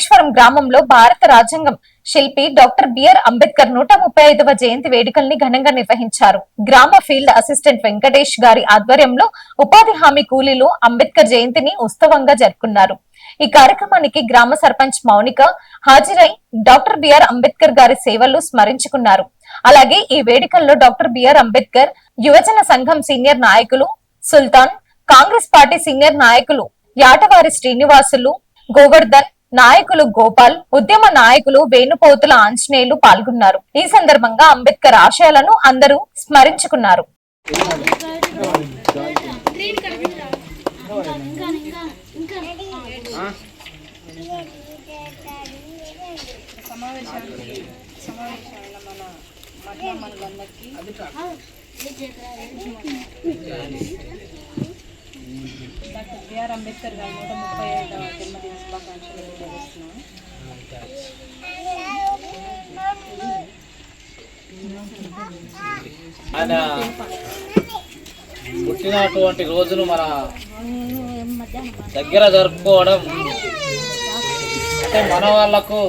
రామేశ్వరం గ్రామంలో భారత రాజ్యాంగం శిల్పి డాక్టర్ బిఆర్ అంబేద్కర్ 135వ జయంతి వేడుకల్ని ఘనంగా నిర్వహించారు. గ్రామ ఫీల్డ్ అసిస్టెంట్ వెంకటేష్ గారి ఆధ్వర్యంలో ఉపాధి హామీ కూలీలు అంబేద్కర్ జయంతిని ఉత్సవంగా జరుపుకున్నారు. ఈ కార్యక్రమానికి గ్రామ సర్పంచ్ మౌనిక హాజరై డాక్టర్ బిఆర్ అంబేద్కర్ గారి సేవలు స్మరించుకున్నారు. అలాగే ఈ వేడుకల్లో డాక్టర్ బిఆర్ అంబేద్కర్ యువజన సంఘం సీనియర్ నాయకులు సుల్తాన్, కాంగ్రెస్ పార్టీ సీనియర్ నాయకులు యాటవారి శ్రీనివాసులు, గోవర్ధన్, నాయకులు గోపాల్, ఉద్యమ నాయకులు వేణుపోతుల ఆంజనేయులు పాల్గొన్నారు. ఈ సందర్భంగా అంబేద్కర్ ఆశయాలను అందరూ స్మరించుకున్నారు. డాక్టర్ బిఆర్ అంబేద్కర్ గారి 135వ జన్మదిన శుభాకాంక్షలు తెలియజేస్తున్నాను. ఆయన పుట్టినటువంటి రోజును మన దగ్గర జరుపుకోవడం అంటే మన వాళ్లకు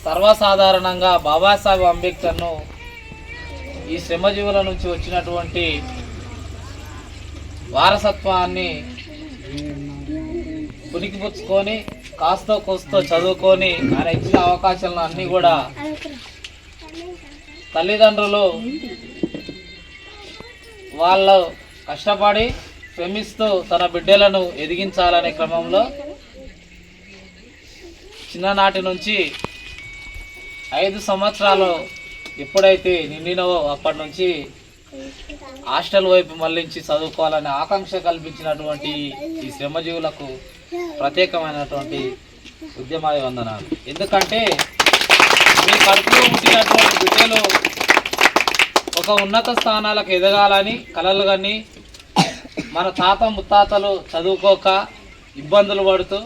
సర్వసాధారణంగా బాబాసాహెబ్ అంబేద్కర్ను ఈ శ్రమజీవుల నుంచి వచ్చినటువంటి వారసత్వాన్ని పుణికిపుచ్చుకొని కాస్తో కోస్తో చదువుకొని ఆయన ఇచ్చిన అవకాశాలను అన్నీ కూడా తల్లిదండ్రులు వాళ్ళు కష్టపడి శ్రమిస్తూ తన బిడ్డలను ఎదిగించాలనే క్రమంలో చిన్ననాటి నుంచి 5 సంవత్సరాలు ఎప్పుడైతే నిండినవో అప్పటి నుంచి హాస్టల్ వైపు మళ్లించి చదువుకోవాలనే ఆకాంక్ష కల్పించినటువంటి ఈ శ్రమజీవులకు ప్రత్యేకమైనటువంటి ఉద్యమాభివందనాలు. ఎందుకంటే మీ కడుపులో పుట్టినటువంటి బిడ్డలు ఒక ఉన్నత స్థానాలకు ఎదగాలని కలలు కానీ మన తాత ముత్తాతలు చదువుకోక ఇబ్బందులు పడుతూ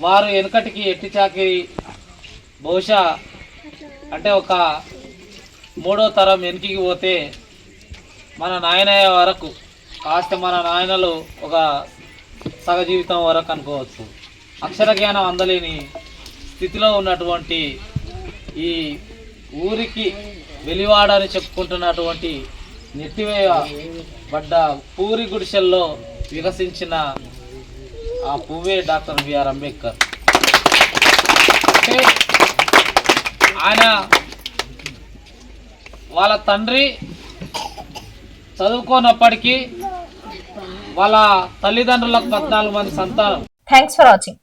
వారు వెనుకటికి ఎట్టి చాకిరి బహుశా అంటే ఒక 3వ తరం వెనక్కి పోతే మన నాయనయ్య వరకు కాస్త మన నాయనలు ఒక సగ జీవితం వరకు అనుకోవచ్చు. అక్షర జ్ఞానం అందలేని స్థితిలో ఉన్నటువంటి ఈ ఊరికి వెలివాడని చెప్పుకుంటున్నటువంటి నెట్టివేయబడ్డ పూరి గుడిసెల్లో వికసించిన ఆ పువ్వే డాక్టర్ బిఆర్ అంబేద్కర్. అంటే ఆయన వాళ్ళ తండ్రి చదువుకోనప్పటికీ వాళ్ళ తల్లిదండ్రులకు 14 మంది సంతానం. Thanks for watching.